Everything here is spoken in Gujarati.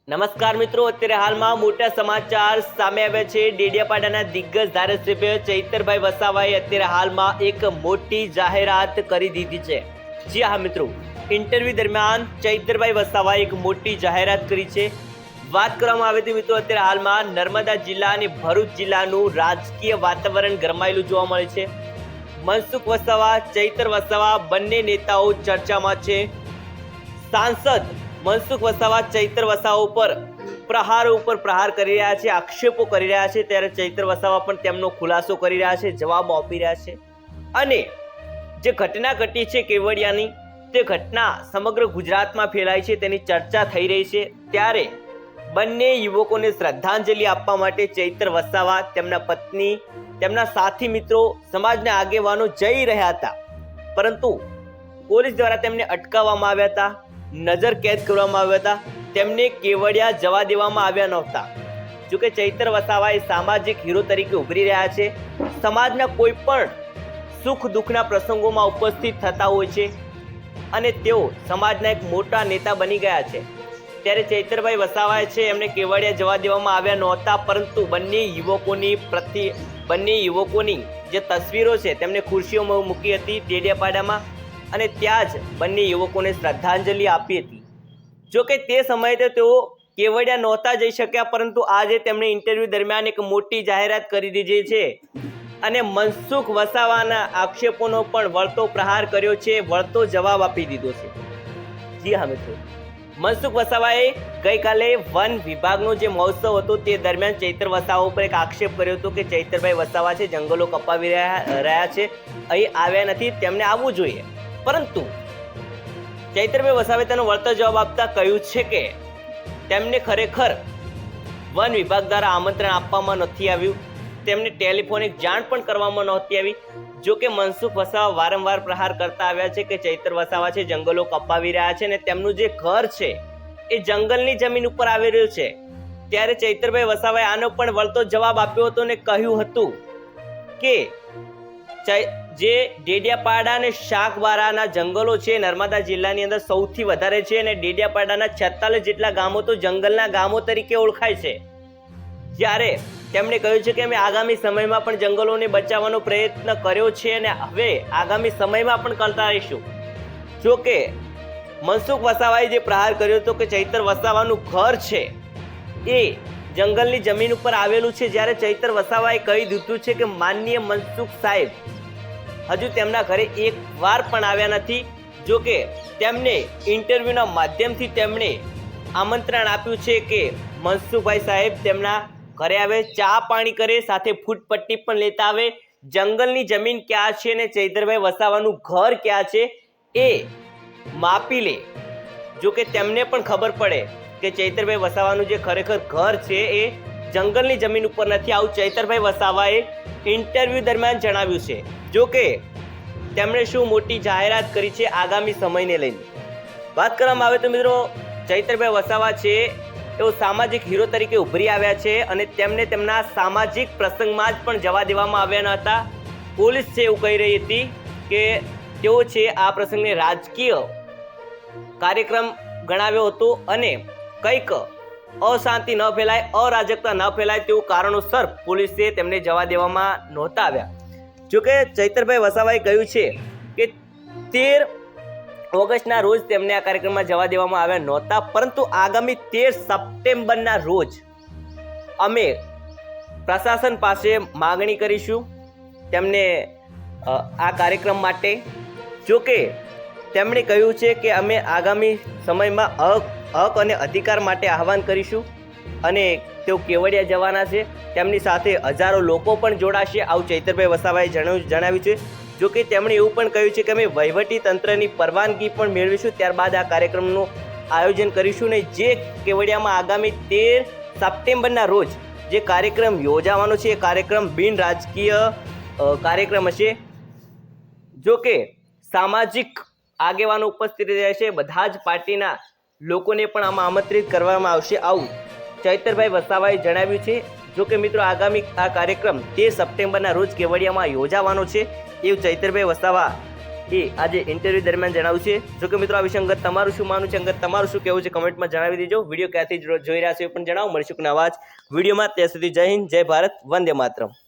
નમસ્કાર મિત્રો, અત્યારે હાલમાં મોટા સમાચાર સામે આવ્યા છે। ડેડિયાપાડાના દિગ્ગજ ધારાસભ્ય ચૈતરભાઈ વસાવાએ અત્યારે હાલમાં એક મોટી જાહેરાત કરી દીધી છે। જી હા મિત્રો, ઇન્ટરવ્યુ દરમિયાન ચૈતરભાઈ વસાવાએ એક મોટી જાહેરાત કરી છે। વાત કરવામાં આવે તો મિત્રો, અત્યારે હાલમાં નર્મદા જિલ્લા અને ભરૂચ જિલ્લાનું રાજકીય વાતાવરણ ગરમાયેલું જોવા મળે છે। મનસુખ વસાવા, ચૈતર વસાવા બંને નેતાઓ ચર્ચામાં છે। સાંસદ મનસુખ વસાવા ચૈતર વસાવા ઉપર પ્રહારો ઉપર પ્રહાર કરી રહ્યા છે, આક્ષેપો કરી રહ્યા છે, ત્યારે ચૈતર વસાવા પણ તેમનો ખુલાસો કરી રહ્યા છે, જવાબો આપી રહ્યા છે। અને જે ઘટના ઘટી છે કેવડિયાની, તે ઘટના સમગ્ર ગુજરાતમાં ફેલાઈ છે, તેની ચર્ચા થઈ રહી છે। ત્યારે બંને યુવકોને શ્રદ્ધાંજલિ આપવા માટે ચૈતર વસાવા, તેમના પત્ની, તેમના સાથી મિત્રો, સમાજના આગેવાનો જઈ રહ્યા હતા, પરંતુ પોલીસ દ્વારા તેમને અટકાવવામાં આવ્યા હતા, નજર કેદ કરવામાં આવ્યા હતા, તેમને કેવડિયા જવા દેવામાં આવ્યા નહોતા। જોકે ચૈતર વસાવા એ સામાજિક હીરો તરીકે ઉભરી રહ્યા છે, સમાજના કોઈ પણ સુખ દુઃખના પ્રસંગોમાં ઉપસ્થિત થતા હોય છે અને તેઓ સમાજના એક મોટા નેતા બની ગયા છે। ત્યારે ચૈતરભાઈ વસાવાએ છે એમને કેવડિયા જવા દેવામાં આવ્યા નહોતા, પરંતુ બંને યુવકોની જે તસવીરો છે તેમને ખુરશીઓમાં મૂકી હતી ડેડિયાપાડામાં, અને ત્યાં જ બંને યુવકોને શ્રદ્ધાંજલિ આપી હતી। જોકે તે સમયે તો તેઓ કેવડિયા નહોતા જઈ શક્યા, પરંતુ આજે તેમણે ઇન્ટરવ્યૂ દરમિયાન એક મોટી જાહેરાત કરી દીધી છે અને મનસુખ વસાવાના આક્ષેપોનો પણ વળતો પ્રહાર કર્યો છે, વળતો જવાબ આપી દીધો છે। જી હા મિત્રો, મનસુખ વસાવાએ ગઈકાલે વન વિભાગનો જે મહોત્સવ હતો તે દરમિયાન ચૈતર વસાવા ઉપર એક આક્ષેપ કર્યો હતો કે ચૈતરભાઈ વસાવા છે જંગલો કપાવી રહ્યા છે, અહીં આવ્યા નથી, તેમને આવવું જોઈએ। પરંતુ ચૈતરભાઈ વસાવાએ તેનો વળતો જવાબ આપતા કહ્યું છે કે તેમને ખરેખર વન વિભાગ દ્વારા આમંત્રણ આપવામાં નથી આવ્યું, તેમને ટેલિફોનિક જાણ પણ કરવામાં નહોતી આવી। જો કે મનસુખ વસાવા વારંવાર પ્રહાર કરતા આવ્યા છે કે ચૈતર વસાવા છે જંગલો કપાવી રહ્યા છે અને તેમનું જે ઘર છે એ જંગલની જમીન ઉપર આવી રહ્યું છે। ત્યારે ચૈતરભાઈ વસાવાએ આનો પણ વળતો જવાબ આપ્યો હતો અને કહ્યું હતું કે જે ડેડિયાપાડા અને શાકબારાના જંગલો છે નર્મદા જિલ્લાની અંદર સૌથી વધારે છે અને ડેડિયાપાડાના 46 જેટલા ગામો તો જંગલના ગામો તરીકે ઓળખાય છે। જ્યારે તેમણે કહ્યું છે કે અમે આગામી સમયમાં પણ જંગલોને બચાવવાનો પ્રયત્ન કર્યો છે અને હવે આગામી સમયમાં પણ કરતા રહીશું। જો કે મનસુખ વસાવાએ જે પ્રહાર કર્યો હતો કે ચૈતર વસાવાનું ઘર છે એ જંગલની જમીન ઉપર આવેલું છે, જ્યારે ચૈતર વસાવાએ કહી દીધું છે કે માનનીય મનસુખ સાહેબ હજુ તેમના ઘરે એક વાર પણ આવ્યા નથી। જો કે તેમને ઇન્ટરવ્યુના માધ્યમથી તેમણે આમંત્રણ આપ્યું છે કે મનસુખભાઈ સાહેબ તેમના ઘરે આવે, ચા પાણી કરે, સાથે ફૂટપટ્ટી પણ લેતા આવે, જંગલની જમીન ક્યાં છે અને ચૈતરભાઈ વસાવાનું ઘર ક્યાં છે એ માપી લે। જો કે તેમને પણ ખબર પડે કે ચૈતરભાઈ વસાવાનું જે ખરેખર ઘર છે એ જંગલની જમીન ઉપર નથી, આવું ચૈતરભાઈ વસાવાએ ઇન્ટરવ્યૂ દરમિયાન જણાવ્યું છે। જો કે તેમણે શું મોટી જાહેરાત કરી છે આગામી સમયને લઈને વાત કરવામાં આવે તો મિત્રો, ચૈતરભાઈ વસાવા છે તેઓ સામાજિક હીરો તરીકે ઉભરી આવ્યા છે અને તેમને તેમના સામાજિક પ્રસંગમાં જ પણ જવા દેવામાં આવ્યા ન હતા। પોલીસ છે એવું કહી રહી હતી કે તેઓ છે આ પ્રસંગને રાજકીય કાર્યક્રમ ગણાવ્યો હતો અને કંઈક અશાંતિ ન ફેલાય, અરાજકતા ન ફેલાય તેવું કારણોસર પોલીસે તેમને જવા દેવામાં નહોતા આવ્યા। જોકે ચૈતરભાઈ વસાવાએ કહ્યું છે કે 13 ઓગસ્ટના રોજ તેમને આ કાર્યક્રમમાં જવા દેવામાં આવ્યા નહોતા, પરંતુ આગામી 13 સપ્ટેમ્બરના રોજ અમે પ્રશાસન પાસે માગણી કરીશું તેમને આ કાર્યક્રમ માટે। જોકે તેમણે કહ્યું છે કે અમે આગામી સમયમાં હક અને અધિકાર માટે આહવાન કરીશું અને તેઓ કેવડિયા જવાના છે, તેમની સાથે હજારો લોકો પણ જોડાશે, આવું ચૈતરભાઈ વસાવાએ જણાવ્યું છે। જો કે તેમણે એવું પણ કહ્યું છે કે અમે વહીવટી તંત્રની પરવાનગી પણ મેળવીશું, ત્યારબાદ આ કાર્યક્રમનું આયોજન કરીશું ને જે કેવડિયામાં આગામી 13 સપ્ટેમ્બરના રોજ જે કાર્યક્રમ યોજાવાનો છે એ કાર્યક્રમ બિન રાજકીય કાર્યક્રમ હશે। જો કે સામાજિક આગેવાનો ઉપસ્થિત રહેશે, બધા જ પાર્ટીના લોકોને પણ આમાં આમંત્રિત કરવામાં આવશે, આવું ચૈતરભાઈ વસાવાએ જણાવ્યું છે। જો કે મિત્રો, આગામી આ કાર્યક્રમ 13 સપ્ટેમ્બરના રોજ કેવડિયામાં યોજાવાનો છે એવું ચૈતરભાઈ વસાવા એ આજે ઇન્ટરવ્યૂ દરમિયાન જણાવ્યું છે. જો કે મિત્રો આ વિશે અંગત તમારું શું માનવું છે, અંગત તમારું શું કહેવું છે, કમેન્ટમાં જણાવી દેજો. વિડીયો ક્યાંથી જોઈ રહ્યા છો એ પણ જણાવો. મળીશું નવા જ વિડીયોમાં. ત્યાં સુધી જય હિન્દ, જય ભારત, વંદે માતરમ.